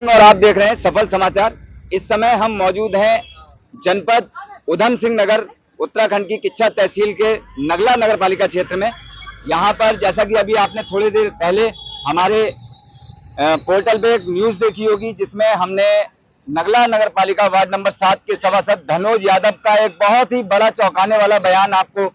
और आप देख रहे हैं सफल समाचार। इस समय हम मौजूद हैं जनपद उधम सिंह नगर उत्तराखंड की किच्छा तहसील के नगला नगर पालिका क्षेत्र में। यहाँ पर जैसा कि अभी आपने थोड़ी देर पहले हमारे पोर्टल पे एक न्यूज देखी होगी, जिसमें हमने नगला नगर पालिका वार्ड नंबर 7 के सभासद धनोज यादव का एक बहुत ही बड़ा चौंकाने वाला बयान आपको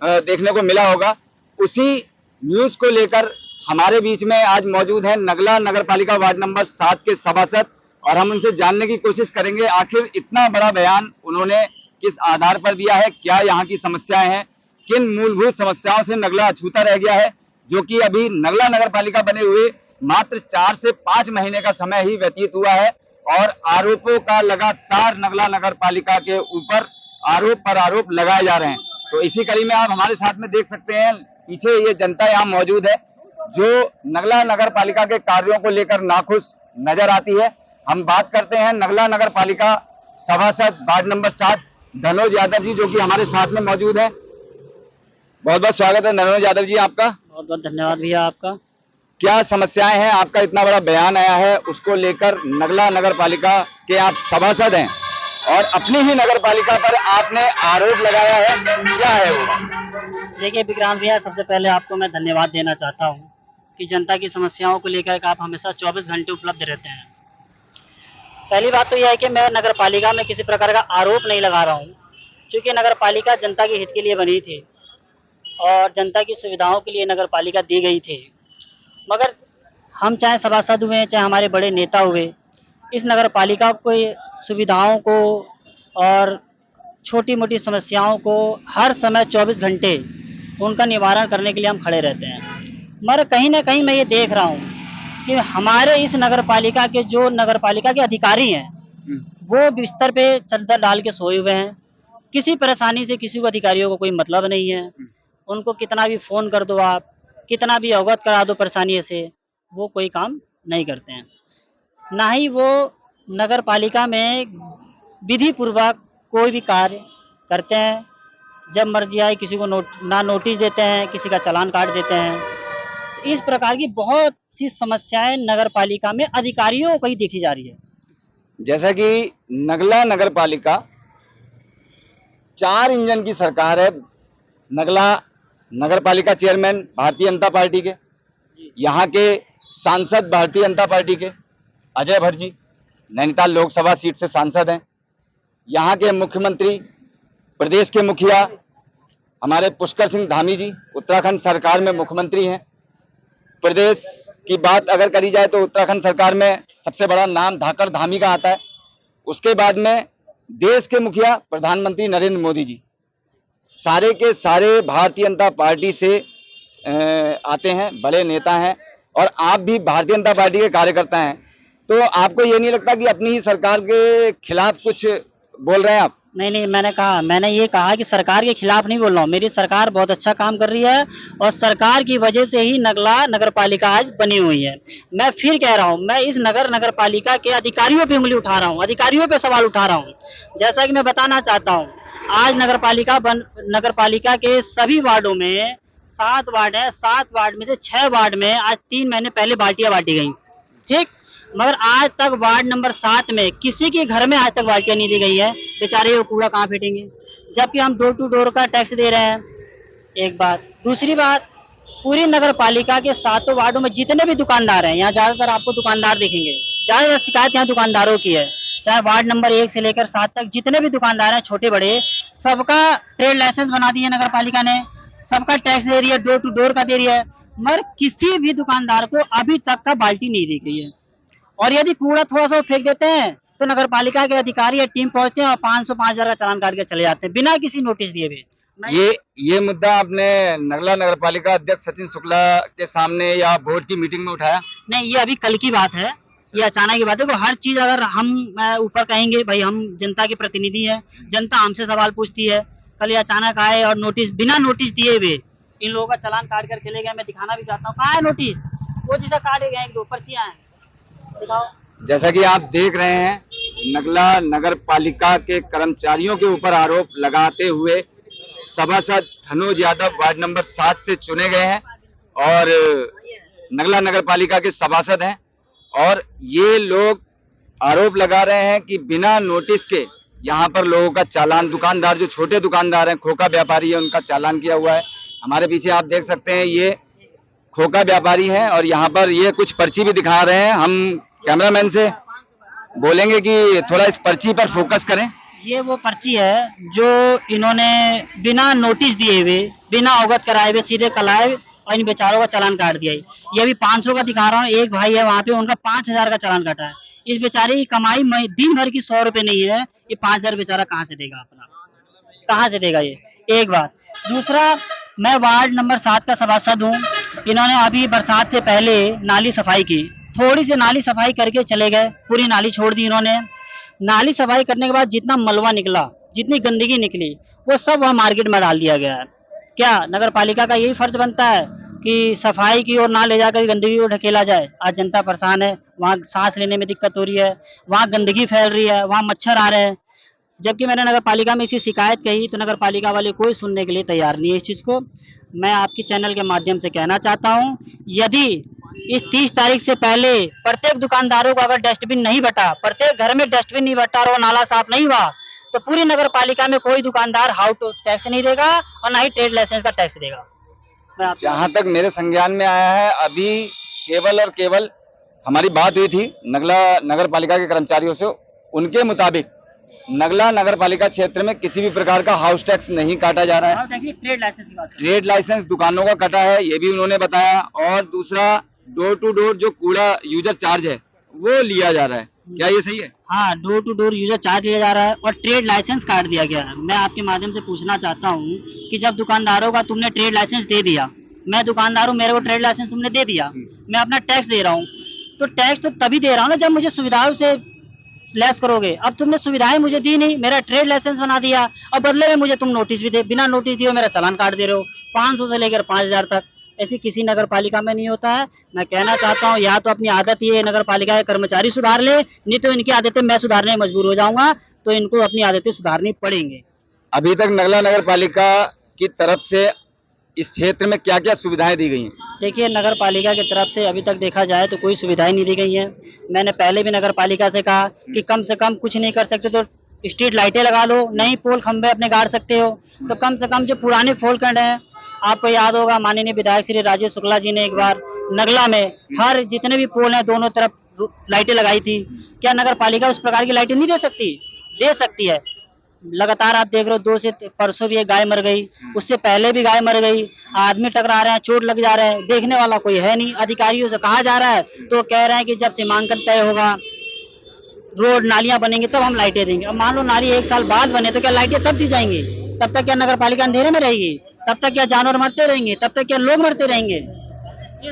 देखने को मिला होगा। उसी न्यूज को लेकर हमारे बीच में आज मौजूद है नगला नगर पालिका वार्ड नंबर 7 के सभासद, और हम उनसे जानने की कोशिश करेंगे आखिर इतना बड़ा बयान उन्होंने किस आधार पर दिया है, क्या यहाँ की समस्याएं हैं, किन मूलभूत समस्याओं से नगला अछूता रह गया है, जो कि अभी नगला नगर पालिका बने हुए मात्र 4 से 5 महीने का समय ही व्यतीत हुआ है, और आरोपों का लगातार नगला नगर पालिका के ऊपर आरोप पर आरोप लगाए जा रहे हैं। तो इसी कड़ी में आप हमारे साथ में देख सकते हैं, पीछे ये जनता यहाँ मौजूद है जो नगला नगर पालिका के कार्यों को लेकर नाखुश नजर आती है। हम बात करते हैं नगला नगर पालिका सभासद वार्ड नंबर 7 धनोज यादव जी, जो कि हमारे साथ में मौजूद है। बहुत बहुत स्वागत है धनोज यादव जी आपका। बहुत बहुत धन्यवाद भैया आपका। क्या समस्याएं हैं? आपका इतना बड़ा बयान आया है, उसको लेकर नगला नगर पालिका के आप सभासद हैं और अपनी ही नगर पालिका पर आपने आरोप लगाया है, क्या है वो? देखिए विक्रांत भैया, सबसे पहले आपको मैं धन्यवाद देना चाहता हूँ कि जनता की समस्याओं को लेकर आप हमेशा 24 घंटे उपलब्ध रहते हैं। पहली बात तो यह है कि मैं नगर पालिका में किसी प्रकार का आरोप नहीं लगा रहा हूँ, क्योंकि नगर पालिका जनता के हित के लिए बनी थी और जनता की सुविधाओं के लिए नगर पालिका दी गई थी। मगर हम चाहे सभासद हुए, चाहे हमारे बड़े नेता हुए, इस नगर पालिका को सुविधाओं को और छोटी मोटी समस्याओं को हर समय 24 घंटे उनका निवारण करने के लिए हम खड़े रहते हैं। मगर कहीं ना कहीं मैं ये देख रहा हूँ कि हमारे इस नगर पालिका के जो नगर पालिका के अधिकारी हैं, वो बिस्तर पे चद्दर डाल के सोए हुए हैं। किसी परेशानी से किसी को अधिकारियों को कोई मतलब नहीं है। उनको कितना भी फ़ोन कर दो, आप कितना भी अवगत करा दो परेशानी से, वो कोई काम नहीं करते हैं। ना ही वो नगर पालिका में विधि पूर्वक कोई भी कार्य करते हैं। जब मर्जी आए किसी को नोटिस देते हैं, किसी का चालान काट देते हैं। तो इस प्रकार की बहुत सी समस्याएं नगर पालिका में अधिकारियों को ही देखी जा रही है। जैसा कि नगला नगर पालिका 4 इंजन की सरकार है। नगला नगर पालिका चेयरमैन भारतीय जनता पार्टी के, यहाँ के सांसद भारतीय जनता पार्टी के अजय भट्ट जी नैनीताल लोकसभा सीट से सांसद हैं। यहाँ के मुख्यमंत्री, प्रदेश के मुखिया हमारे पुष्कर सिंह धामी जी उत्तराखंड सरकार में मुख्यमंत्री हैं। प्रदेश की बात अगर करी जाए तो उत्तराखंड सरकार में सबसे बड़ा नाम धाकड़ धामी का आता है। उसके बाद में देश के मुखिया प्रधानमंत्री नरेंद्र मोदी जी, सारे के सारे भारतीय जनता पार्टी से आते हैं, बड़े नेता हैं, और आप भी भारतीय जनता पार्टी के कार्यकर्ता हैं। तो आपको ये नहीं लगता कि अपनी ही सरकार के खिलाफ कुछ बोल रहे हैं आप? नहीं, मैंने ये कहा कि सरकार के खिलाफ नहीं बोल रहा हूँ। मेरी सरकार बहुत अच्छा काम कर रही है और सरकार की वजह से ही नगला नगर पालिका आज बनी हुई है। मैं फिर कह रहा हूँ, मैं इस नगर पालिका के अधिकारियों पे उंगली उठा रहा हूँ, अधिकारियों पे सवाल उठा रहा हूँ। जैसा कि मैं बताना चाहता हूँ, आज नगर पालिका के सभी वार्डों में 7 वार्ड है। 7 वार्ड में से 6 वार्ड में आज 3 महीने पहले बाल्टियां बांटी गई, ठीक। मगर आज तक वार्ड नंबर 7 में किसी के घर में आज तक बाल्टियां नहीं दी गई है। बेचारे वो कूड़ा कहाँ फेंकेंगे, जबकि हम डोर टू डोर का टैक्स दे रहे हैं। एक बात। दूसरी बात, पूरी नगर पालिका के 7 वार्डों में जितने भी दुकानदार हैं, यहाँ ज्यादातर आपको दुकानदार दिखेंगे, ज्यादातर शिकायत यहाँ दुकानदारों की है। चाहे वार्ड नंबर 1 से लेकर 7 तक जितने भी दुकानदार हैं, छोटे बड़े, सबका ट्रेड लाइसेंस बना दिया नगर पालिका ने, सबका टैक्स दे रही है, डोर टू डोर का दे रही है। मगर किसी भी दुकानदार को अभी तक का बाल्टी नहीं दी गई है। और यदि कूड़ा थोड़ा सा फेंक देते हैं तो नगर पालिका के अधिकारी या टीम पहुंचते हैं और 500-5,000 का चालान काट के चले जाते हैं बिना किसी नोटिस दिए हुए। ये मुद्दा आपने नगला नगर पालिका अध्यक्ष सचिन शुक्ला के सामने या बोर्ड की मीटिंग में उठाया? नहीं, ये अभी कल की बात है, ये अचानक की बात है। तो हर चीज अगर हम ऊपर कहेंगे, भाई हम जनता के प्रतिनिधि हैं, जनता हमसे सवाल पूछती है, कल ये अचानक आए और नोटिस, बिना नोटिस दिए हुए इन लोगों का चालान काट कर चले गए। मैं दिखाना भी चाहता हूँ, कहाँ है नोटिस? वो जिसे काटे गए, 1-2 पर्चियां हैं, दिखाओ। जैसा कि आप देख रहे हैं, नगला नगर पालिका के कर्मचारियों के ऊपर आरोप लगाते हुए सभासद धनोज यादव वार्ड नंबर 7 से चुने गए हैं और नगला नगर पालिका के सभासद हैं। और ये लोग आरोप लगा रहे हैं कि बिना नोटिस के यहाँ पर लोगों का चालान, दुकानदार जो छोटे दुकानदार हैं, खोखा व्यापारी है, उनका चालान किया हुआ है। हमारे पीछे आप देख सकते हैं ये खोखा व्यापारी हैं और यहाँ पर ये कुछ पर्ची भी दिखा रहे हैं। हम कैमरामैन से बोलेंगे कि थोड़ा इस पर्ची पर फोकस करें। ये वो पर्ची है जो इन्होंने बिना नोटिस दिए हुए, बिना अवगत कराए हुए सीधे कलाए और इन बेचारों का चालान काट दिया है। ये भी 500 का दिखा रहा हूँ, एक भाई है वहाँ पे, उनका 5000 का चालान काटा है। इस बेचारे की कमाई दिन भर की 100 रुपए नहीं है, ये 5000 बेचारा कहाँ से देगा अपना, कहाँ से देगा ये, एक बात। दूसरा, मैं वार्ड नंबर 7 का सभासद हूँ। इन्होंने अभी बरसात से पहले नाली सफाई की, थोड़ी सी नाली सफाई करके चले गए, पूरी नाली छोड़ दी इन्होंने। नाली सफाई करने के बाद जितना मलबा निकला, जितनी गंदगी निकली, वो सब वहाँ मार्केट में डाल दिया गया है। क्या नगर पालिका का यही फर्ज बनता है कि सफाई की ओर ना ले जाकर गंदगी को ढकेला जाए? आज जनता परेशान है, वहाँ सांस लेने में दिक्कत हो रही है, वहाँ गंदगी फैल रही है, वहाँ मच्छर आ रहे हैं। जबकि मैंने नगर पालिका में इसी शिकायत कही तो नगर पालिका वाले कोई सुनने के लिए तैयार नहीं है इस चीज़ को। मैं आपकी चैनल के माध्यम से कहना चाहता हूँ, यदि इस 30 तारीख से पहले प्रत्येक दुकानदारों को अगर डस्टबिन नहीं बटा, प्रत्येक घर में डस्टबिन नहीं बटा और नाला साफ नहीं हुआ, तो पूरी नगर पालिका में कोई दुकानदार हाउस टैक्स नहीं देगा और ना ही ट्रेड लाइसेंस का टैक्स देगा। जहां तक मेरे संज्ञान में आया है, अभी केवल और केवल हमारी बात हुई थी नगला नगर पालिका के कर्मचारियों से, उनके मुताबिक नगला नगर पालिका क्षेत्र में किसी भी प्रकार का हाउस टैक्स नहीं काटा जा रहा है। ट्रेड लाइसेंस की बात, ट्रेड लाइसेंस दुकानों का कटा है, ये भी उन्होंने बताया। और दूसरा, डोर टू डोर जो कूड़ा यूजर चार्ज है वो लिया जा रहा है। क्या ये सही है? हाँ, door to door user charge लिया जा रहा है और ट्रेड लाइसेंस काट दिया गया है। मैं आपके माध्यम से पूछना चाहता हूँ कि जब दुकानदारों का तुमने ट्रेड लाइसेंस दे दिया, मैं दुकानदार हूँ, मेरे को ट्रेड लाइसेंस तुमने दे दिया, मैं अपना टैक्स दे रहा हूँ, तो टैक्स तो तभी दे रहा हूँ ना जब मुझे सुविधाओं से लेस करोगे। अब तुमने सुविधाएं मुझे दी नहीं, मेरा ट्रेड लाइसेंस बना दिया और बदले में मुझे तुम नोटिस भी दे, बिना नोटिस दिए मेरा चालान काट दे रहे हो 500 से लेकर 5000 तक। ऐसी किसी नगर पालिका में नहीं होता है। मैं कहना चाहता हूँ, या तो अपनी आदत ये नगर पालिका के कर्मचारी सुधार ले, नहीं तो इनकी आदतें मैं सुधारने में मजबूर हो जाऊंगा, तो इनको अपनी आदतें सुधारनी पड़ेंगी। अभी तक नगला नगर पालिका की तरफ से इस क्षेत्र में क्या क्या सुविधाएं दी गई हैं? देखिए, नगर पालिका की तरफ से अभी तक देखा जाए तो कोई सुविधाएं नहीं दी गई हैं। मैंने पहले भी नगर पालिका से कहा कि कम से कम कुछ नहीं कर सकते तो स्ट्रीट लाइटें लगा लो, नहीं पोल खंभे अपने गाड़ सकते हो तो कम से कम जो पुराने पोल खंड हैं, आपको याद होगा माननीय विधायक श्री राजेश शुक्ला जी ने एक बार नगला में हर जितने भी पोल हैं दोनों तरफ लाइटें लगाई थी। क्या नगर पालिका उस प्रकार की लाइटें नहीं दे सकती? दे सकती है। लगातार आप देख रहे हो, 2 से परसों भी एक गाय मर गई, उससे पहले भी गाय मर गई, आदमी टकरा रहे हैं, चोट लग जा रहे हैं, देखने वाला कोई है नहीं। अधिकारियों से कहा जा रहा है तो कह रहे हैं कि जब सीमांकन तय होगा, रोड नालियां बनेंगी तब हम लाइटें देंगे। अब मान लो नाली 1 साल बाद बने तो क्या लाइटें तब दी जाएंगी? तब तक क्या नगर पालिका अंधेरे में रहेगी? तब तक क्या जानवर मरते रहेंगे? तब तक क्या लोग मरते रहेंगे?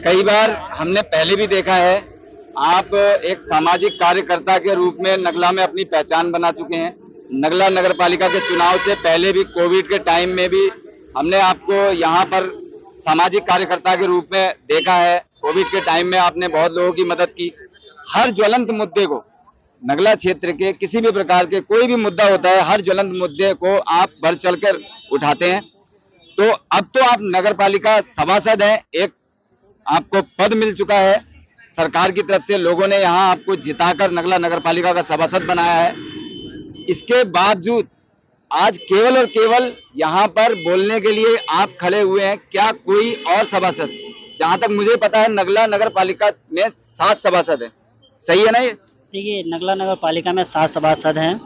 कई बार हमने पहले भी देखा है, आप एक सामाजिक कार्यकर्ता के रूप में नगला में अपनी पहचान बना चुके हैं। नगला नगर पालिका के चुनाव से पहले भी, कोविड के टाइम में भी हमने आपको यहाँ पर सामाजिक कार्यकर्ता के रूप में देखा है। कोविड के टाइम में आपने बहुत लोगों की मदद की। हर ज्वलंत मुद्दे को, नगला क्षेत्र के किसी भी प्रकार के कोई भी मुद्दा होता है, हर ज्वलंत मुद्दे को आप बढ़ चढ़कर उठाते हैं। तो अब तो आप नगर पालिका सभासद हैं, एक आपको पद मिल चुका है सरकार की तरफ से, लोगों ने यहाँ आपको जिताकर नगला नगर पालिका का सभासद बनाया है। इसके बावजूद आज केवल और केवल यहाँ पर बोलने के लिए आप खड़े हुए हैं। क्या कोई और सभासद? जहां तक मुझे पता है नगला नगर पालिका में 7 सभासद हैं, सही है ना ये? देखिए, नगला नगर पालिका में 7 सभासद हैं,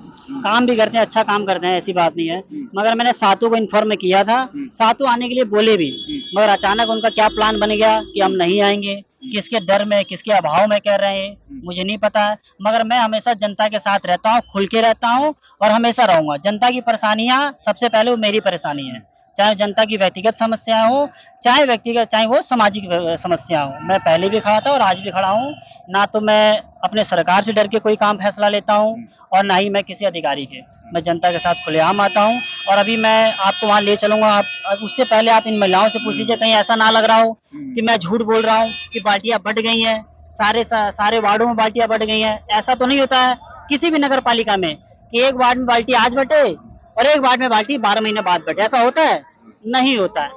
काम भी करते हैं, अच्छा काम करते हैं, ऐसी बात नहीं है। मगर मैंने 7 को इन्फॉर्म किया था, 7 आने के लिए बोले भी, मगर अचानक उनका क्या प्लान बन गया कि हम नहीं आएंगे। किसके डर में, किसके अभाव में कह रहे हैं मुझे नहीं पता है, मगर मैं हमेशा जनता के साथ रहता हूँ, खुल के रहता हूँ और हमेशा रहूंगा। जनता की परेशानियां सबसे पहले वो मेरी परेशानी है, चाहे जनता की व्यक्तिगत समस्या हो, चाहे वो सामाजिक समस्या हो। मैं पहले भी खड़ा था और आज भी खड़ा हूँ। ना तो मैं अपने सरकार से डर के कोई काम फैसला लेता हूँ और ना ही मैं किसी अधिकारी के। मैं जनता के साथ खुलेआम आता हूँ और अभी मैं आपको वहाँ ले चलूंगा। आप उससे पहले आप इन महिलाओं से पूछ लीजिए, कहीं ऐसा ना लग रहा हो कि मैं झूठ बोल रहा हूँ कि बाल्टियां बढ़ गई हैं, सारे वार्डों में बाल्टियां बढ़ गई हैं। ऐसा तो नहीं होता है किसी भी नगर पालिका में कि एक वार्ड में बाल्टी आज बटे और एक वार्ड में बाल्टी 12 महीने बाद बटे। ऐसा होता है? नहीं होता है।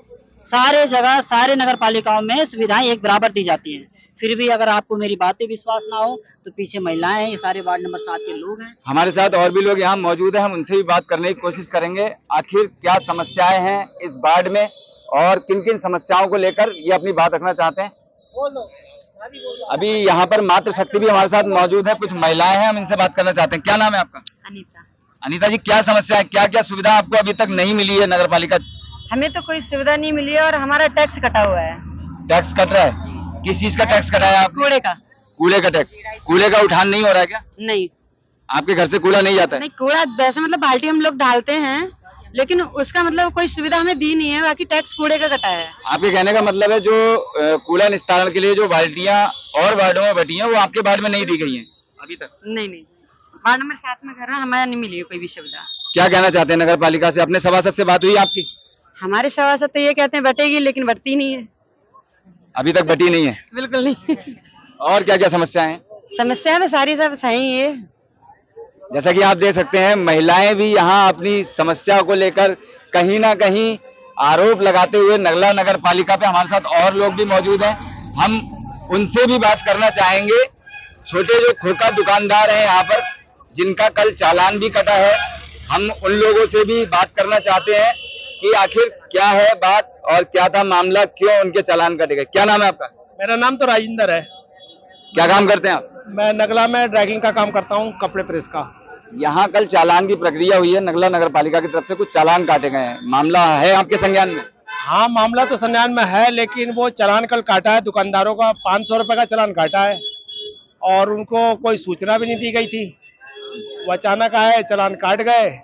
सारे जगह, सारे नगर पालिकाओं में सुविधाएं एक बराबर दी जाती हैं। फिर भी अगर आपको मेरी बात पे विश्वास ना हो तो पीछे महिलाएं हैं, ये सारे वार्ड नंबर 7 के लोग हैं। हमारे साथ और भी लोग यहाँ मौजूद हैं, हम उनसे भी बात करने की कोशिश करेंगे आखिर क्या समस्याएं हैं इस वार्ड में और किन किन समस्याओं को लेकर ये अपनी बात रखना चाहते हैं। अभी यहाँ पर मातृ शक्ति भी हमारे साथ मौजूद है, कुछ महिलाएं हैं, हम इनसे बात करना चाहते हैं। क्या नाम है आपका? अनीता। अनीता जी, क्या समस्या है, क्या क्या सुविधा आपको अभी तक नहीं मिली है नगर पालिका? हमें तो कोई सुविधा नहीं मिली है और हमारा टैक्स कटा हुआ है। टैक्स कट रहा है? किस चीज का टैक्स कटा है आप? कूड़े का। कूड़े का टैक्स? कूड़े का उठान नहीं हो रहा है क्या? नहीं आपके घर से कूड़ा नहीं जाता है? नहीं, कूड़ा वैसे मतलब बाल्टी हम लोग डालते हैं, लेकिन उसका मतलब कोई सुविधा हमें दी नहीं है, बाकी टैक्स कूड़े का कटा है। आपके कहने का मतलब है जो कूड़ा निस्तारण के लिए जो बाल्टियां और वार्डों में बटी हैं वो आपके वार्ड में नहीं दी गई हैं अभी तक? नहीं, वार्ड नंबर 7 में घर है, हमारा नहीं मिली है कोई भी सुविधा। क्या कहना चाहते हैं नगर पालिका से? अपने सभासद से बात हुई आपकी? हमारे सभासद तो ये कहते हैं बटेगी, लेकिन बटती नहीं है, अभी तक बटी नहीं है? बिल्कुल नहीं। और क्या क्या समस्याएं हैं? समस्या तो सारी सब सही है। जैसा कि आप देख सकते हैं महिलाएं भी यहाँ अपनी समस्या को लेकर कहीं ना कहीं आरोप लगाते हुए नगला नगर पालिका पे, हमारे साथ और लोग भी मौजूद हैं, हम उनसे भी बात करना चाहेंगे। छोटे जो खोखा दुकानदार हैं यहाँ पर, जिनका कल चालान भी कटा है, हम उन लोगों से भी बात करना चाहते हैं कि आखिर क्या है बात और क्या था मामला, क्यों उनके चालान कटे गए। क्या नाम है आपका? मेरा नाम तो राजेंद्र है। क्या काम करते हैं आप? मैं नगला में ड्रैगिंग का काम करता हूँ, कपड़े प्रेस का। यहाँ कल चालान की प्रक्रिया हुई है, नगला नगर पालिका की तरफ से कुछ चालान काटे गए हैं, मामला है आपके संज्ञान में? हाँ, मामला तो संज्ञान में है, लेकिन वो चालान कल काटा है दुकानदारों का, 500 रुपए का चालान काटा है और उनको कोई सूचना भी नहीं दी गई थी। वो अचानक आए, चालान काट गए।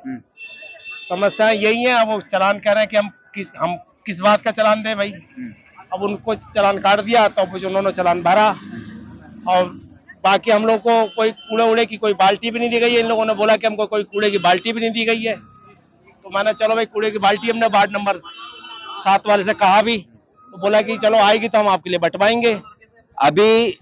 समस्या यही है, अब वो चालान कह रहे हैं कि हम किस बात का चालान दें भाई। अब उनको चालान काट दिया तो कुछ उन्होंने चालान भरा और बाकी हम लोग को कोई कूड़े उड़े की कोई बाल्टी भी नहीं दी गई है। इन लोगों ने बोला कि हमको कोई कूड़े की बाल्टी भी नहीं दी गई है, तो मैंने चलो भाई कूड़े की बाल्टी हमने वार्ड नंबर 7 वाले से कहा भी, तो बोला कि चलो आएगी तो हम आपके लिए बंटवाएंगे। अभी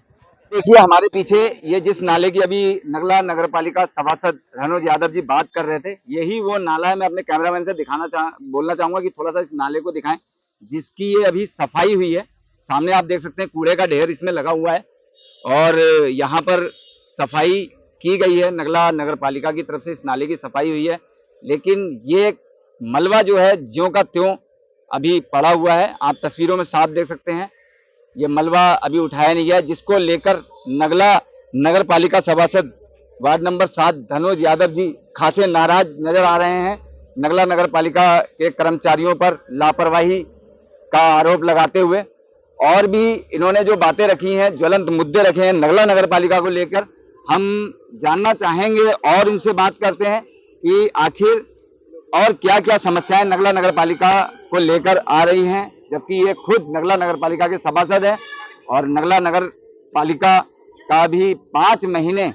देखिए हमारे पीछे ये जिस नाले की अभी नगला नगर पालिका सभासद धनुज यादव जी बात कर रहे थे, यही वो नाला है। मैं अपने कैमरामैन से बोलना चाहूंगा कि थोड़ा सा इस नाले को दिखाएं, जिसकी ये अभी सफाई हुई है। सामने आप देख सकते हैं कूड़े का ढेर इसमें लगा हुआ है और यहाँ पर सफाई की गई है, नगला नगर पालिका की तरफ से इस नाले की सफाई हुई है, लेकिन ये मलबा जो है ज्यों का त्यों अभी पड़ा हुआ है। आप तस्वीरों में साफ देख सकते हैं, ये मलबा अभी उठाया नहीं गया, जिसको लेकर नगला नगर पालिका सभासद वार्ड नंबर 7 धनुज यादव जी खासे नाराज नजर आ रहे हैं। नगला नगर पालिका के कर्मचारियों पर लापरवाही का आरोप लगाते हुए, और भी इन्होंने जो बातें रखी हैं, ज्वलंत मुद्दे रखे हैं नगला नगर पालिका को लेकर, हम जानना चाहेंगे और उनसे बात करते हैं कि आखिर और क्या क्या समस्याएं नगला नगर पालिका को लेकर आ रही हैं, जबकि ये खुद नगला नगर पालिका के सभासद हैं और नगला नगर पालिका का भी 5 महीने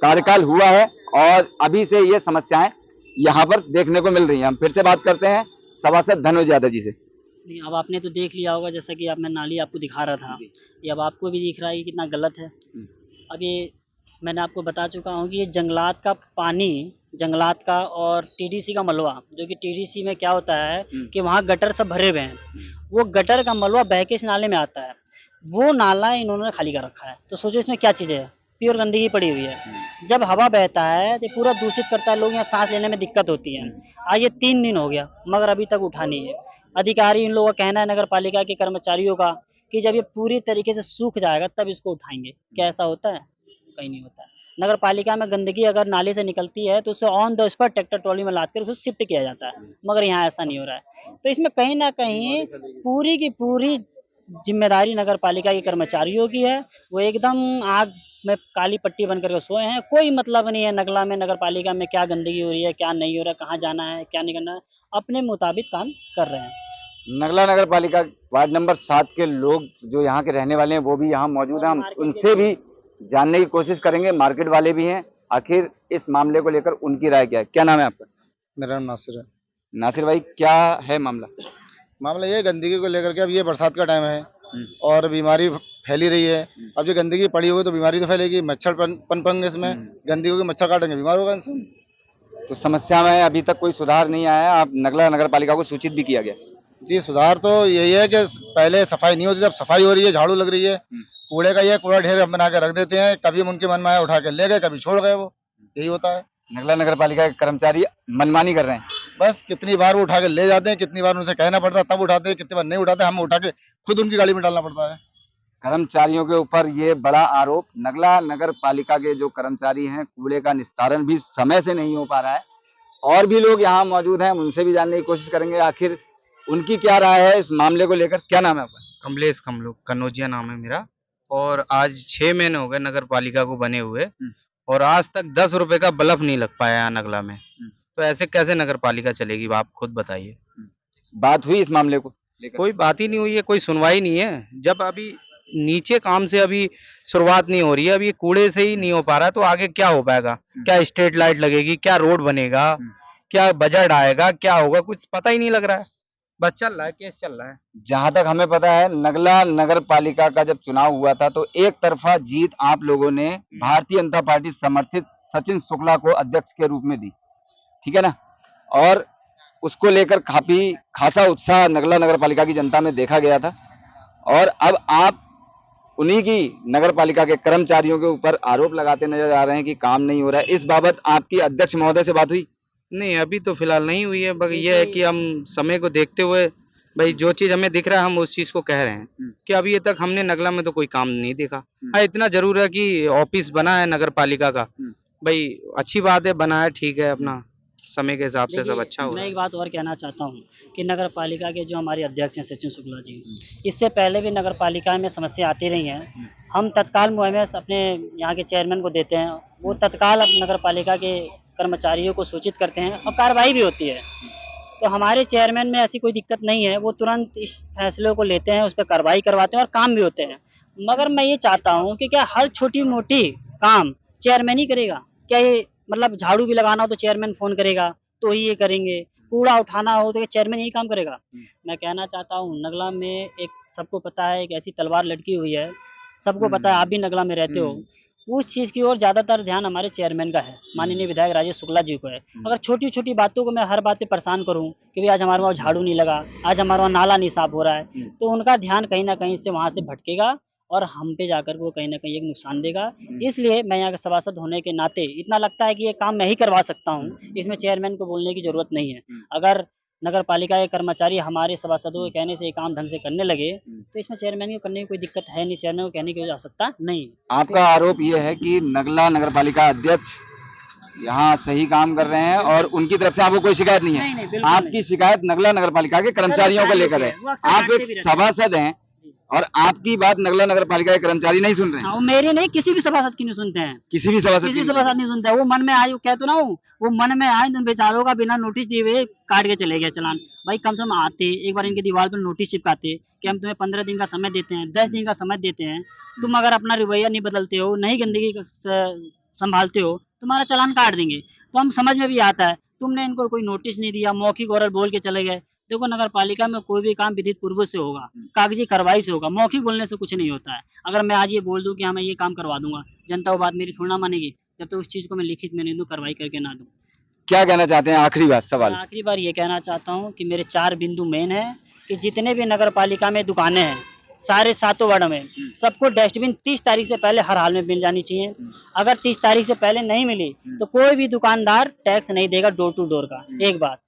कार्यकाल हुआ है और अभी से ये समस्याएं यहाँ पर देखने को मिल रही हैं। हम फिर से बात करते हैं सभासद धनुज यादव जी से। नहीं, अब आपने तो देख लिया होगा, जैसा कि मैं नाली आपको दिखा रहा था, ये अब आपको भी दिख रहा है कि कितना गलत है। अब ये मैंने आपको बता चुका हूँ कि ये जंगलात का पानी, जंगलात का और टीडीसी का मलबा, जो कि टीडीसी में क्या होता है कि वहाँ गटर सब भरे हुए हैं, वो गटर का मलबा बह के इस नाले में आता है, वो नाला इन्होंने खाली कर रखा है। तो सोचो इसमें क्या चीज़ है, प्योर गंदगी पड़ी हुई है। जब हवा बहता है तो पूरा दूषित करता है, लोग यहाँ सांस लेने में दिक्कत होती है। आज ये 3 दिन हो गया मगर अभी तक उठा नहीं है। अधिकारी इन लोगों का कहना है, नगर पालिका के कर्मचारियों का, कि जब ये पूरी तरीके से सूख जाएगा तब इसको उठाएंगे। क्या ऐसा होता है? कहीं नहीं होता है। नगर पालिका में गंदगी अगर नाले से निकलती है तो उसे on the spot tractor trolley में लाद कर उसको शिफ्ट किया जाता है, मगर यहाँ ऐसा नहीं हो रहा है। तो इसमें कहीं ना कहीं पूरी की पूरी जिम्मेदारी नगर पालिका के कर्मचारियों की है। वो एकदम आग में काली पट्टी बन करके सोए हैं, कोई मतलब नहीं है नगला में, नगर पालिका में क्या गंदगी हो रही है, क्या नहीं हो रहा है, कहाँ जाना है, क्या नहीं करना है, अपने मुताबिक काम कर रहे हैं। नगला नगर पालिका वार्ड नंबर 7 के लोग जो यहाँ के रहने वाले हैं वो भी यहाँ मौजूद हैं, हम उनसे भी जानने की कोशिश करेंगे। मार्केट वाले भी हैं, आखिर इस मामले को लेकर उनकी राय क्या है। क्या नाम है आपका? मेरा नाम नासिर है। नासिर भाई, क्या है मामला? मामला ये गंदगी को लेकर के, अब ये बरसात का टाइम है और बीमारी फैली रही है। अब जो गंदगी पड़ी हुई तो बीमारी तो फैलेगी, मच्छर पनपेंगे इसमें, गंदगी के मच्छर काटेंगे, बीमार होगा इंसान। तो समस्या में अभी तक कोई सुधार नहीं आया, आप नगला नगर पालिका को सूचित भी किया गया? जी, सुधार तो यही है कि पहले सफाई नहीं होती थी, अब सफाई हो रही है, झाड़ू लग रही है कूड़े का ये कूड़ा ढेर हम बना के रख देते हैं, कभी उनके मन में आया उठा के ले गए, कभी छोड़ गए, वो यही होता है। नगला नगर पालिका के कर्मचारी मनमानी कर रहे हैं। बस कितनी बार वो उठा के ले जाते हैं, कितनी बार उनसे कहना पड़ता है तब उठाते हैं, कितनी बार नहीं उठाते, हम उठा के खुद उनकी गाड़ी में डालना पड़ता है। कर्मचारियों के ऊपर ये बड़ा आरोप, नगला नगर पालिका के जो कर्मचारी हैं, कूड़े का निस्तारण भी समय से नहीं हो पा रहा है। और भी लोग यहाँ मौजूद हैं, हम उनसे भी जानने की कोशिश करेंगे आखिर उनकी क्या राय है इस मामले को लेकर। क्या नाम है आपका? कमलेश कनौजिया नाम है मेरा। और आज 6 महीने हो गए नगर पालिका को बने हुए, और आज तक 10 रुपए का बल्ब नहीं लग पाया यहाँ नगला में। तो ऐसे कैसे नगर पालिका चलेगी, आप खुद बताइए। बात हुई इस मामले को लेकर? कोई बात ही नहीं हुई है, कोई सुनवाई नहीं है। जब अभी नीचे काम से अभी शुरुआत नहीं हो रही है, अभी कूड़े से ही नहीं हो पा रहा है, तो आगे क्या हो पाएगा? क्या स्ट्रीट लाइट लगेगी, क्या रोड बनेगा, क्या बजट आएगा, क्या होगा, कुछ पता ही नहीं लग रहा है। बस चल रहा है, केस चल रहा है। जहां तक हमें पता है, नगला नगर पालिका का जब चुनाव हुआ था तो एक तरफा जीत आप लोगों ने भारतीय जनता पार्टी समर्थित सचिन शुक्ला को अध्यक्ष के रूप में दी, ठीक है ना? और उसको लेकर काफी खासा उत्साह नगला नगर पालिका की जनता में देखा गया था। और अब आप उन्हीं की नगर पालिका के कर्मचारियों के ऊपर आरोप लगाते नजर आ रहे हैं कि काम नहीं हो रहा है। इस बाबत आपकी अध्यक्ष महोदय से बात हुई? नहीं, अभी तो फिलहाल नहीं हुई है। बस ये है कि हम समय को देखते हुए भाई जो चीज हमें दिख रहा है हम उस चीज को कह रहे हैं कि अभी तक हमने नगला में तो कोई काम नहीं देखा। हाँ, इतना जरूर है कि ऑफिस बना है नगर पालिका का, भाई अच्छी बात है, बना है, ठीक है, अपना समय के हिसाब से सब अच्छा हो। मैं एक बात और कहना चाहता हूँ कि नगर पालिका के जो हमारे अध्यक्ष हैं सचिन शुक्ला जी, इससे पहले भी नगर पालिका में समस्या आती रही हैं। हम तत्काल मुआवजा अपने यहाँ के चेयरमैन को देते हैं, वो तत्काल नगर पालिका के कर्मचारियों को सूचित करते हैं और कार्रवाई भी होती है। तो हमारे चेयरमैन में ऐसी कोई दिक्कत नहीं है, वो तुरंत इस फैसले को लेते हैं, उस पर कार्रवाई करवाते हैं और काम भी होते हैं। मगर मैं ये चाहता हूँ कि क्या हर छोटी मोटी काम चेयरमैन ही करेगा? क्या ये मतलब झाड़ू भी लगाना हो तो चेयरमैन फोन करेगा तो ही ये करेंगे, कूड़ा उठाना हो तो चेयरमैन यही काम करेगा? मैं कहना चाहता हूँ नगला में एक सबको पता है एक ऐसी तलवार लटकी हुई है, सबको पता है, आप भी नगला में रहते हो, उस चीज की ओर ज्यादातर ध्यान हमारे चेयरमैन का है, माननीय विधायक राजेश शुक्ला जी को है। अगर छोटी छोटी बातों को मैं हर बात पे परेशान करूं कि भाई आज हमारे वहाँ झाड़ू नहीं लगा, आज हमारे वहाँ नाला नहीं साफ हो रहा है, तो उनका ध्यान कहीं ना कहीं से वहां से भटकेगा और हम पे जाकर वो कहीं ना कहीं एक नुकसान देगा। इसलिए मैं यहाँ का सभासद होने के नाते इतना लगता है कि ये काम मैं ही करवा सकता हूँ, इसमें चेयरमैन को बोलने की जरूरत नहीं है। अगर नगर पालिका के कर्मचारी हमारे सभासदों के कहने से ये काम ढंग से करने लगे तो इसमें चेयरमैन को करने की कोई दिक्कत है नहीं, चेयरमैन को कहने की आवश्यकता नहीं। आपका आरोप ये है कि नगला नगर पालिका अध्यक्ष यहाँ सही काम कर रहे हैं और उनकी तरफ से आपको कोई शिकायत नहीं है? नहीं, आपकी शिकायत नगला नगर पालिका के कर्मचारियों को लेकर है। आप एक सभासद हैं और आपकी बात नगला नगर पालिका के कर्मचारी नहीं सुन रहे हैं? वो मेरी नहीं, किसी भी सभासद की नहीं सुनते हैं, किसी भी सभासद नहीं सुनते हैं। वो मन में आए, कहते ना वो मन में आए तो उन बेचारों का बिना नोटिस दिए हुए काट के चले गए चलान। भाई कम से कम आते एक बार इनकी दीवार पर नोटिस चिपकाते कि हम तुम्हें 15 दिन का समय देते हैं, 10 दिन का समय देते हैं, तुम अगर अपना रवैया नहीं बदलते हो, नहीं गंदगी संभालते हो, तुम्हारा चालान काट देंगे। तो हम समझ में भी आता है, तुमने इनको कोई नोटिस नहीं दिया, मौखिक ओरल बोल के चले गए। देखो नगर पालिका में कोई भी काम विधित पूर्व से होगा, कागजी कार्रवाई से होगा, मौखिक बोलने से कुछ नहीं होता है। अगर मैं आज ये बोल दूं कि हाँ मैं ये काम करवा दूंगा, जनता वो बात मेरी थोड़ा ना मानेगी जब तक उस चीज को मैं लिखित में नहीं दूं, कार्रवाई करके ना दूं। क्या कहना चाहते हैं? आखिरी बात, सवाल। आखिरी बार ये कहना चाहता हूँ कि मेरे 4 बिंदु मेन है कि जितने भी नगर पालिका में दुकानें हैं, सारे 7 वार्ड में सबको डस्टबिन 30 तारीख से पहले हर हाल में मिल जानी चाहिए। अगर 30 तारीख से पहले नहीं मिली तो कोई भी दुकानदार टैक्स नहीं देगा डोर टू डोर का। एक बात।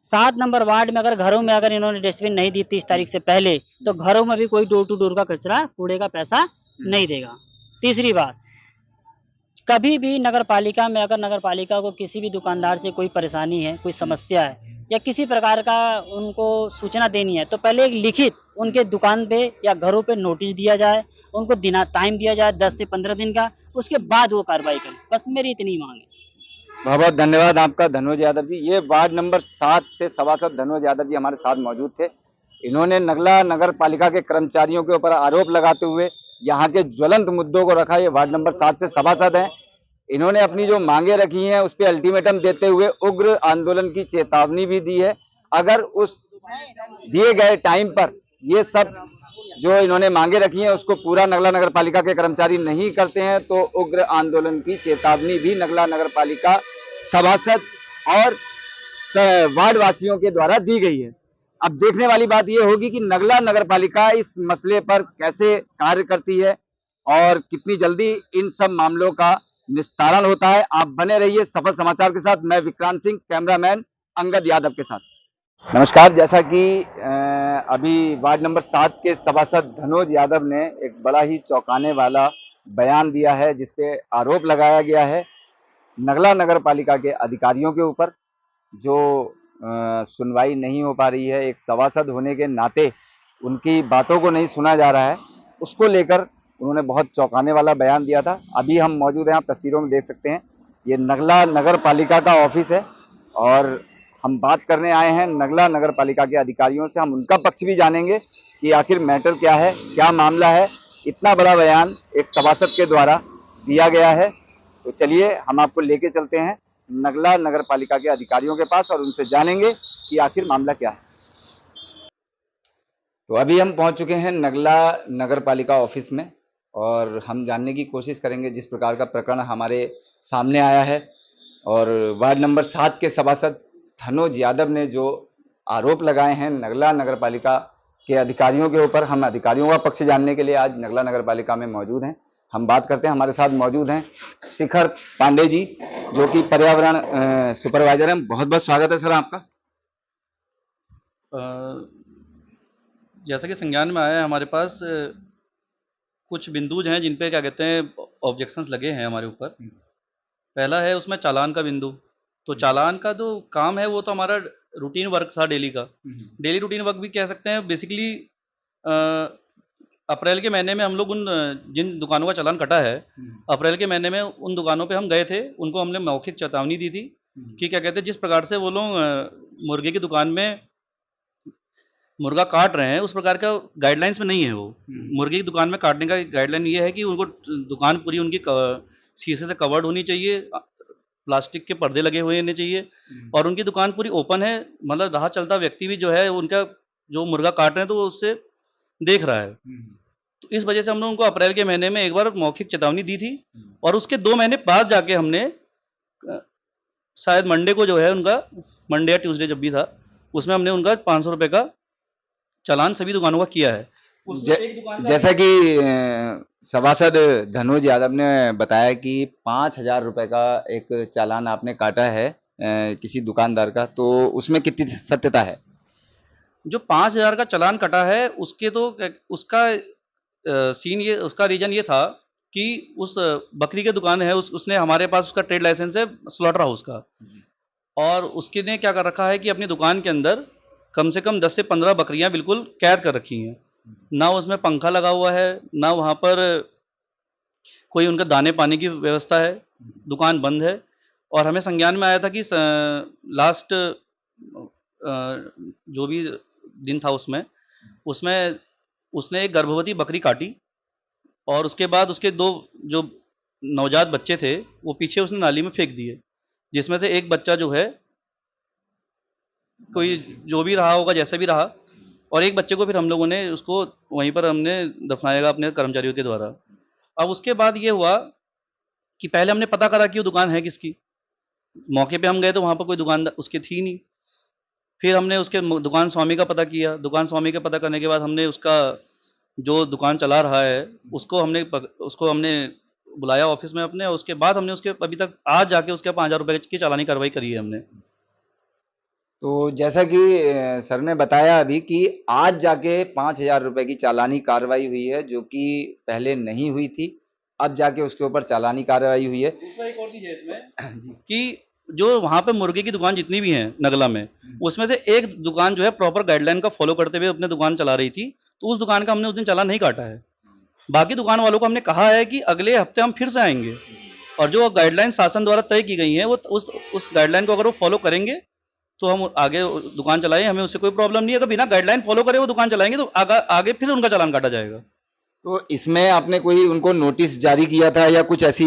7 नंबर वार्ड में अगर घरों में अगर इन्होंने डस्टबिन नहीं दी 30 तारीख से पहले तो घरों में भी कोई डोर टू डोर का कचरा कूड़े का पैसा नहीं देगा। तीसरी बात, कभी भी नगर पालिका में अगर नगर पालिका को किसी भी दुकानदार से कोई परेशानी है, कोई समस्या है या किसी प्रकार का उनको सूचना देनी है तो पहले एक लिखित उनके दुकान पे या घरों पे नोटिस दिया जाए, उनको टाइम दिया जाए 10 से 15 दिन का, उसके बाद वो कार्रवाई करें। बस मेरी इतनी मांग है। बहुत बहुत धन्यवाद आपका धनोज यादव जी। ये वार्ड नंबर 7 से सभासद धनोज यादव जी हमारे साथ मौजूद थे। इन्होंने नगला नगर पालिका के कर्मचारियों के ऊपर आरोप लगाते हुए यहाँ के ज्वलंत मुद्दों को रखा। ये वार्ड नंबर 7 से सभासद हैं। इन्होंने अपनी जो मांगे रखी हैं उस पर अल्टीमेटम देते हुए उग्र आंदोलन की चेतावनी भी दी है। अगर उस दिए गए टाइम पर ये सब जो इन्होंने मांगे रखी हैं उसको पूरा नगला नगर पालिका के कर्मचारी नहीं करते हैं तो उग्र आंदोलन की चेतावनी भी नगला नगर पालिका सभासद और वार्ड वासियों के द्वारा दी गई है। अब देखने वाली बात यह होगी कि नगला नगर पालिका इस मसले पर कैसे कार्य करती है, और कितनी जल्दी इन सब मामलों का निस्तारण होता है। आप बने रहिए सफल समाचार के साथ। मैं विक्रांत सिंह, कैमरामैन अंगद यादव के साथ। नमस्कार। जैसा कि अभी वार्ड नंबर 7 के सभासद धनोज यादव ने एक बड़ा ही चौंकाने वाला बयान दिया है, जिसपे आरोप लगाया गया है नगला नगर पालिका के अधिकारियों के ऊपर, जो सुनवाई नहीं हो पा रही है। एक सभासद होने के नाते उनकी बातों को नहीं सुना जा रहा है, उसको लेकर उन्होंने बहुत चौंकाने वाला बयान दिया था। अभी हम मौजूद हैं, आप तस्वीरों में देख सकते हैं, ये नगला नगर पालिका का ऑफिस है और हम बात करने आए हैं नगला नगर पालिका के अधिकारियों से। हम उनका पक्ष भी जानेंगे कि आखिर मैटर क्या है, क्या मामला है, इतना बड़ा बयान एक सभासद के द्वारा दिया गया है। तो चलिए हम आपको लेके चलते हैं नगला नगर पालिका के अधिकारियों के पास और उनसे जानेंगे कि आखिर मामला क्या है। तो अभी हम पहुंच चुके हैं नगला नगर पालिका ऑफिस में और हम जानने की कोशिश करेंगे जिस प्रकार का प्रकरण हमारे सामने आया है। और वार्ड नंबर 7 के सभासद धनोज यादव ने जो आरोप लगाए हैं नगला नगर पालिका के अधिकारियों के ऊपर, हम अधिकारियों का पक्ष जानने के लिए आज नगला नगर पालिका में मौजूद हैं। हम बात करते हैं, हमारे साथ मौजूद हैं शिखर पांडे जी, जो कि पर्यावरण सुपरवाइजर हैं। बहुत बहुत स्वागत है सर आपका। जैसा कि संज्ञान में आया है हमारे पास कुछ बिंदुज हैं जिन पे क्या कहते हैं ऑब्जेक्शंस लगे हैं हमारे ऊपर। पहला है उसमें चालान का बिंदु। तो चालान का जो काम है वो तो हमारा रूटीन वर्क था डेली का। डेली रूटीन वर्क भी कह सकते हैं। बेसिकली अप्रैल के महीने में हम लोग उन जिन दुकानों का चालान कटा है, अप्रैल के महीने में उन दुकानों पे हम गए थे, उनको हमने मौखिक चेतावनी दी थी कि क्या कहते हैं जिस प्रकार से वो लोग मुर्गे की दुकान में मुर्गा काट रहे हैं उस प्रकार का गाइडलाइंस में नहीं है। वो मुर्गे की दुकान में काटने का गाइडलाइन ये है कि उनको दुकान पूरी उनकी शीशे से कवर्ड होनी चाहिए, प्लास्टिक के पर्दे लगे हुए होने चाहिए और उनकी दुकान पूरी ओपन है, मतलब राह चलता व्यक्ति भी जो है उनका जो मुर्गा काट रहे हैं तो वो उससे देख रहा है। तो इस वजह से हमने उनको अप्रैल के महीने में एक बार मौखिक चेतावनी दी थी और उसके 2 महीने बाद जाके हमने शायद मंडे को जो है उनका, मंडे या ट्यूसडे जब भी था, उसमें हमने उनका 500 रुपये का चालान सभी दुकानों का किया है। जैसा कि सभासद धनोज यादव ने बताया कि 5,000 रुपए का एक चालान आपने काटा है किसी दुकानदार का, तो उसमें कितनी सत्यता है? जो 5,000 का चालान कटा है उसके तो उसका सीन ये, उसका रीजन ये था कि उस बकरी के दुकान है, उसने हमारे पास उसका ट्रेड लाइसेंस है स्लॉटर हाउस का, और उसके ने क्या कर रखा है कि अपनी दुकान के अंदर कम से कम 10 से 15 बकरियां बिल्कुल कैद कर रखी हैं। ना उसमें पंखा लगा हुआ है, ना वहाँ पर कोई उनका दाने पानी की व्यवस्था है, दुकान बंद है। और हमें संज्ञान में आया था कि लास्ट जो भी दिन था उसमें उसने एक गर्भवती बकरी काटी और उसके बाद उसके 2 जो नवजात बच्चे थे वो पीछे उसने नाली में फेंक दिए, जिसमें से एक बच्चा जो है कोई जो भी रहा होगा, जैसा भी रहा, और एक बच्चे को फिर हम लोगों ने उसको वहीं पर हमने दफनाएगा अपने कर्मचारियों के द्वारा। अब उसके बाद ये हुआ कि पहले हमने पता करा कि वो दुकान है किसकी। मौके पे हम गए तो वहाँ पर कोई दुकानदार उसकी थी नहीं। फिर हमने उसके दुकान स्वामी का पता किया। दुकान स्वामी का पता करने के बाद हमने उसका जो दुकान चला रहा है उसको हमने बुलाया ऑफिस में अपने, और उसके बाद हमने उसके अभी तक आज जाके उसके 5,000 रुपये की चालानी कार्रवाई करी है हमने। तो जैसा कि सर ने बताया अभी कि आज जाके 5,000 रुपए की चालानी कार्रवाई हुई है, जो कि पहले नहीं हुई थी, अब जाके उसके ऊपर चालानी कार्रवाई हुई है। दूसरा एक और चीज है इसमें कि जो वहाँ पे मुर्गे की दुकान जितनी भी हैं नगला में, उसमें से एक दुकान जो है प्रॉपर गाइडलाइन का फॉलो करते हुए अपने दुकान चला रही थी, तो उस दुकान का हमने उस दिन चालान नहीं काटा है। बाकी दुकान वालों को हमने कहा है कि अगले हफ्ते हम फिर से आएंगे और जो गाइडलाइन शासन द्वारा तय की गई हैं वो उस गाइडलाइन को अगर वो फॉलो करेंगे तो हम आगे दुकान चलाएं, हमें उससे कोई प्रॉब्लम नहीं है। अगर बिना गाइडलाइन फॉलो करे वो दुकान चलाएंगे तो आगे फिर उनका चालान काटा जाएगा। तो इसमें आपने कोई उनको नोटिस जारी किया था या कुछ ऐसी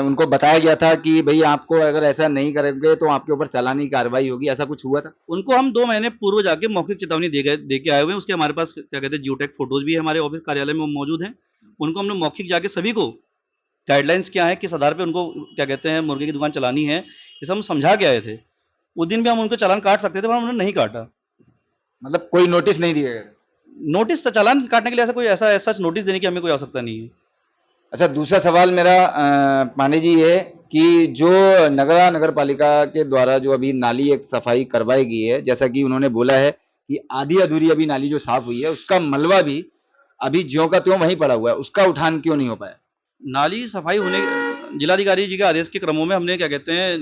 उनको बताया गया था कि भाई आपको अगर ऐसा नहीं करेंगे तो आपके ऊपर चालानी कार्रवाई होगी, ऐसा कुछ हुआ था? उनको हम 2 महीने पूर्व जाके मौखिक चेतावनी दे के आए हुए हैं। उसके हमारे पास क्या कहते हैं जियोटेक फोटोज भी हमारे ऑफिस कार्यालय में मौजूद हैं। उनको हमने मौखिक जाके सभी को गाइडलाइंस क्या है, किस आधार पर उनको क्या कहते हैं मुर्गे की दुकान चलानी है, ये सब हम समझा के आए थे। उस दिन भी हम उनको चालान काट सकते थे पर हमने नहीं काटा। मतलब कोई नोटिस नहीं दिया गया? नोटिस चालान काटने के लिए ऐसा नोटिस देने की हमें कोई आवश्यकता नहीं है। अच्छा, दूसरा सवाल मेरा पांडे जी ये कि जो नगरा नगर पालिका के द्वारा जो अभी नाली एक सफाई करवाई गई है, जैसा कि उन्होंने बोला है कि आधी अधूरी अभी नाली जो साफ हुई है, उसका मलबा भी अभी ज्यों का त्यों वहीं पड़ा हुआ है, उसका उठान क्यों नहीं हो पाया? नाली सफाई होने जिलाधिकारी जी के आदेश के क्रमों में हमने क्या कहते हैं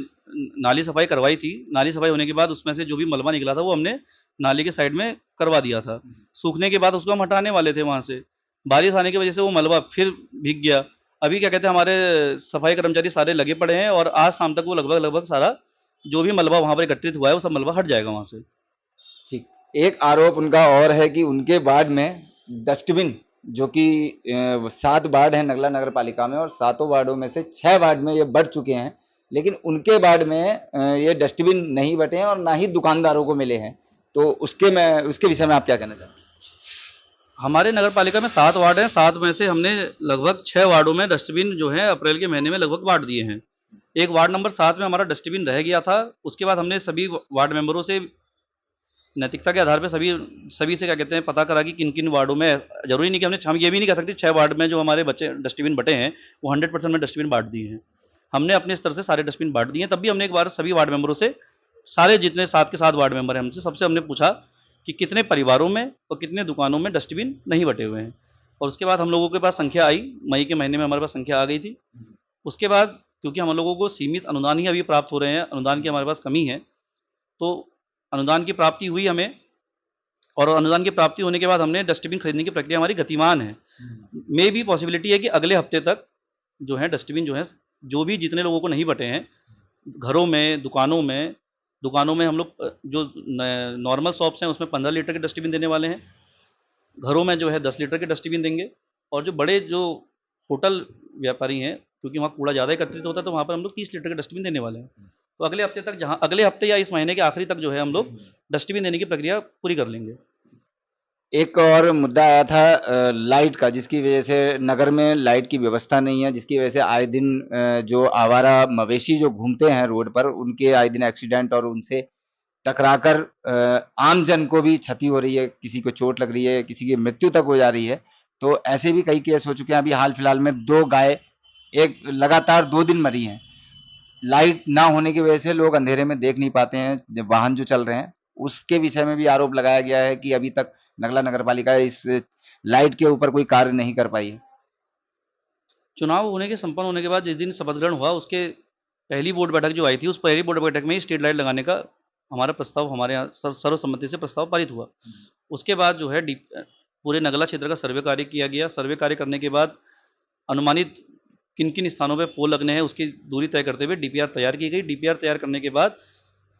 नाली सफाई करवाई थी। नाली सफाई होने के बाद उसमें से जो भी मलबा निकला था वो हमने नाली के साइड में करवा दिया था। सूखने के बाद उसको हम हटाने वाले थे वहाँ से। बारिश आने की वजह से वो मलबा फिर भीग गया। अभी क्या कहते हैं हमारे सफाई कर्मचारी सारे लगे पड़े हैं और आज शाम तक वो लगभग सारा जो भी मलबा वहाँ पर एकत्रित हुआ है वो सब मलबा हट जाएगा वहाँ से। ठीक। एक आरोप उनका और है कि उनके वार्ड में डस्टबिन जो कि 7 वार्ड हैं नगला नगर पालिका में और 7 वार्डों में से 6 वार्ड में ये बढ़ चुके हैं, लेकिन उनके वार्ड में ये डस्टबिन नहीं बटे हैं और ना ही दुकानदारों को मिले हैं। तो उसके विषय में आप क्या कहना चाहते हैं? हमारे नगर पालिका में 7 वार्ड हैं। 7 में से हमने लगभग 6 वार्डों में डस्टबिन जो है अप्रैल के महीने में लगभग बांट दिए हैं। एक वार्ड नंबर 7 में हमारा डस्टबिन रह गया था। उसके बाद हमने सभी वार्ड मेंबरों से नैतिकता के आधार पे सभी से क्या कहते हैं पता करा कि किन किन वार्डों में, जरूरी नहीं कि हम ये भी नहीं कह सकते 6 वार्ड में जो हमारे बच्चे डस्टबिन बटे हैं वो 100% में डस्टबिन बांट दिए हैं। हमने अपने स्तर से सारे डस्टबिन बांट दिए हैं। तब भी हमने एक बार सभी वार्ड मेंबरों से, सारे जितने 7 के 7 वार्ड मेंबर हैं हमसे, सबसे हमने पूछा कि कितने परिवारों में और कितने दुकानों में डस्टबिन नहीं बटे हुए हैं। और उसके बाद हम लोगों के पास संख्या आई, मई के महीने में हमारे पास संख्या आ गई थी। उसके बाद क्योंकि हम लोगों को सीमित अनुदान ही अभी प्राप्त हो रहे हैं, अनुदान की हमारे पास कमी है, तो अनुदान की प्राप्ति हुई हमें। और अनुदान की प्राप्ति होने के बाद हमने डस्टबिन खरीदने की प्रक्रिया हमारी गतिमान है। मे भी पॉसिबिलिटी है कि अगले हफ्ते तक जो है डस्टबिन जो है, जो भी जितने लोगों को नहीं बटे हैं, घरों में, दुकानों में हम लोग जो नॉर्मल शॉप्स हैं उसमें 15 लीटर के डस्टबिन देने वाले हैं। घरों में जो है 10 लीटर के डस्टबिन देंगे। और जो बड़े जो होटल व्यापारी हैं, क्योंकि वहाँ कूड़ा ज़्यादा एकत्रित होता है, तो वहाँ पर हम लोग 30 लीटर के डस्टबिन देने वाले हैं। तो अगले हफ्ते तक, जहाँ अगले हफ्ते या इस महीने के आखिरी तक जो है हम लोग डस्टबिन देने की प्रक्रिया पूरी कर लेंगे। एक और मुद्दा आया था लाइट का, जिसकी वजह से नगर में लाइट की व्यवस्था नहीं है, जिसकी वजह से आए दिन जो आवारा मवेशी जो घूमते हैं रोड पर, उनके आए दिन एक्सीडेंट और उनसे टकराकर आम जन को भी क्षति हो रही है, किसी को चोट लग रही है, किसी की मृत्यु तक हो जा रही है। तो ऐसे भी कई केस हो चुके हैं। अभी हाल फिलहाल में 2 गाय एक लगातार 2 दिन मरी हैं। लाइट ना होने की वजह से लोग अंधेरे में देख नहीं पाते हैं वाहन जो चल रहे हैं। उसके विषय में भी आरोप लगाया गया है कि अभी तक नगला नगर पालिका इस लाइट के ऊपर कोई कार्य नहीं कर पाई है। चुनाव संपन्न होने के बाद जिस दिन शपथ ग्रहण हुआ, उसके पहली बोर्ड बैठक जो आई थी, उस पहली बोर्ड बैठक में ही स्ट्रीट लाइट लगाने का हमारा प्रस्ताव, हमारे यहाँ सर्वसम्मति से प्रस्ताव पारित हुआ। उसके बाद जो है पूरे नगला क्षेत्र का सर्वे कार्य किया गया। सर्वे कार्य करने के बाद अनुमानित किन किन स्थानों पे पोल लगने हैं उसकी दूरी तय करते हुए डीपीआर तैयार की गई। डीपीआर तैयार करने के बाद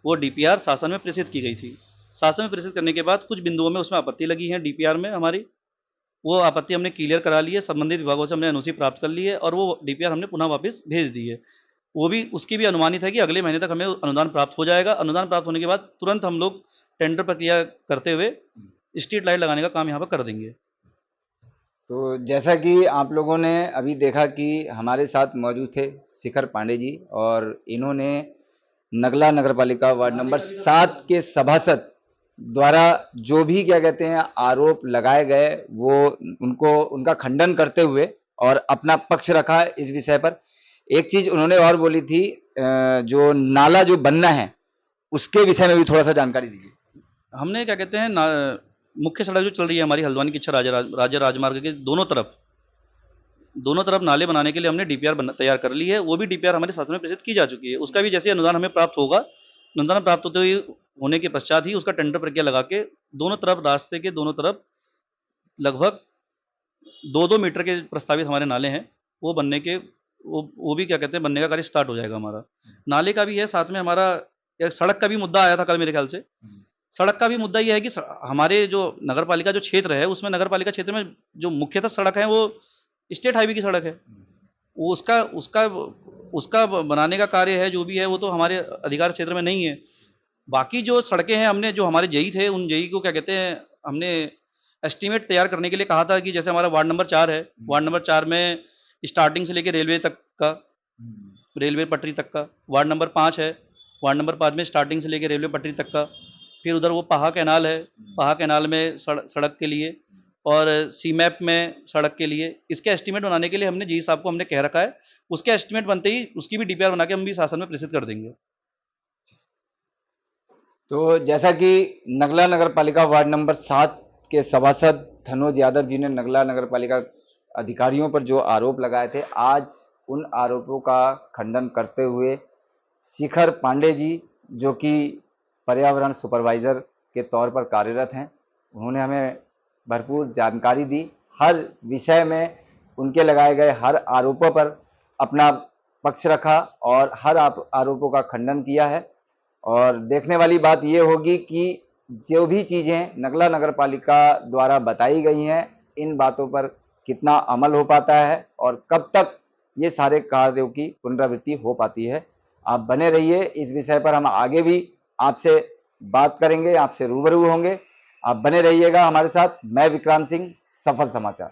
वो डीपीआर शासन में प्रेषित की गई थी। शासन में प्रेषित करने के बाद कुछ बिंदुओं में उसमें आपत्ति लगी है डीपीआर में हमारी, वो आपत्ति हमने क्लियर करा ली है। संबंधित विभागों से हमने एनओसी प्राप्त कर ली है और वो डीपीआर हमने पुनः वापस भेज दी है। वो भी, उसकी भी अनुमानित है कि अगले महीने तक हमें अनुदान प्राप्त हो जाएगा। अनुदान प्राप्त होने के बाद तुरंत हम लोग टेंडर प्रक्रिया करते हुए स्ट्रीट लाइट लगाने का काम यहाँ पर कर देंगे। तो जैसा कि आप लोगों ने अभी देखा कि हमारे साथ मौजूद थे शिखर पांडे जी, और इन्होंने नगला नगरपालिका वार्ड नंबर 7 के सभासद द्वारा जो भी क्या कहते हैं आरोप लगाए गए, वो उनका खंडन करते हुए और अपना पक्ष रखा इस विषय पर। एक चीज उन्होंने और बोली थी, जो नाला जो बनना है उसके विषय में भी थोड़ा सा जानकारी दीजिए। हमने क्या कहते हैं मुख्य सड़क जो चल रही है हमारी हल्द्वानी किच्छा राज्य राजमार्ग के दोनों तरफ नाले बनाने के लिए हमने डीपीआर तैयार कर ली है। वो भी डीपीआर हमारे शासन में प्रेषित की जा चुकी है। उसका भी जैसे अनुदान हमें प्राप्त होगा, अनुदान प्राप्त होने के पश्चात ही उसका टेंडर प्रक्रिया लगा के दोनों तरफ, रास्ते के दोनों तरफ लगभग 2-2 मीटर के प्रस्तावित हमारे नाले हैं। वो बनने के वो भी क्या कहते हैं बनने का कार्य स्टार्ट हो जाएगा हमारा। नाले का भी है, साथ में हमारा एक सड़क का भी मुद्दा आया था कल मेरे ख्याल से। सड़क का भी मुद्दा यह है कि हमारे जो नगरपालिका जो क्षेत्र है उसमें नगरपालिका क्षेत्र में जो मुख्यतः सड़क है वो स्टेट हाईवे की सड़क है। वो उसका बनाने का कार्य है जो भी है, वो तो हमारे अधिकार क्षेत्र में नहीं है। बाकी जो सड़कें हैं, हमने जो हमारे जेई थे उन जेई को क्या कहते हैं हमने एस्टीमेट तैयार करने के लिए कहा था कि जैसे हमारा वार्ड नंबर 4 है, वार्ड नंबर 4 में स्टार्टिंग से लेकर रेलवे तक का, रेलवे पटरी तक का। वार्ड नंबर 5 है, वार्ड नंबर 5 में स्टार्टिंग से लेकर रेलवे पटरी तक का। फिर उधर वो पाहा कैनाल है, पाहा कैनाल में सड़क के लिए और सी मैप में सड़क के लिए, इसके एस्टीमेट बनाने के लिए हमने जी साहब को हमने कह रखा है। उसके एस्टीमेट बनते ही उसकी भी डीपीआर बना के हम भी शासन में प्रेषित कर देंगे। तो जैसा कि नगला नगर पालिका वार्ड नंबर 7 के सभासद धनोज यादव जी ने नगला नगर पालिका अधिकारियों पर जो आरोप लगाए थे, आज उन आरोपों का खंडन करते हुए शिखर पांडे जी, जो कि पर्यावरण सुपरवाइजर के तौर पर कार्यरत हैं, उन्होंने हमें भरपूर जानकारी दी। हर विषय में उनके लगाए गए हर आरोपों पर अपना पक्ष रखा और हर आरोपों का खंडन किया है। और देखने वाली बात ये होगी कि जो भी चीज़ें नगला नगर पालिका द्वारा बताई गई हैं, इन बातों पर कितना अमल हो पाता है और कब तक ये सारे कार्यों की पुनरावृत्ति हो पाती है। आप बने रहिए, इस विषय पर हम आगे भी आपसे बात करेंगे, आपसे रूबरू होंगे। आप बने रहिएगा हमारे साथ। मैं विक्रांत सिंह, सफल समाचार।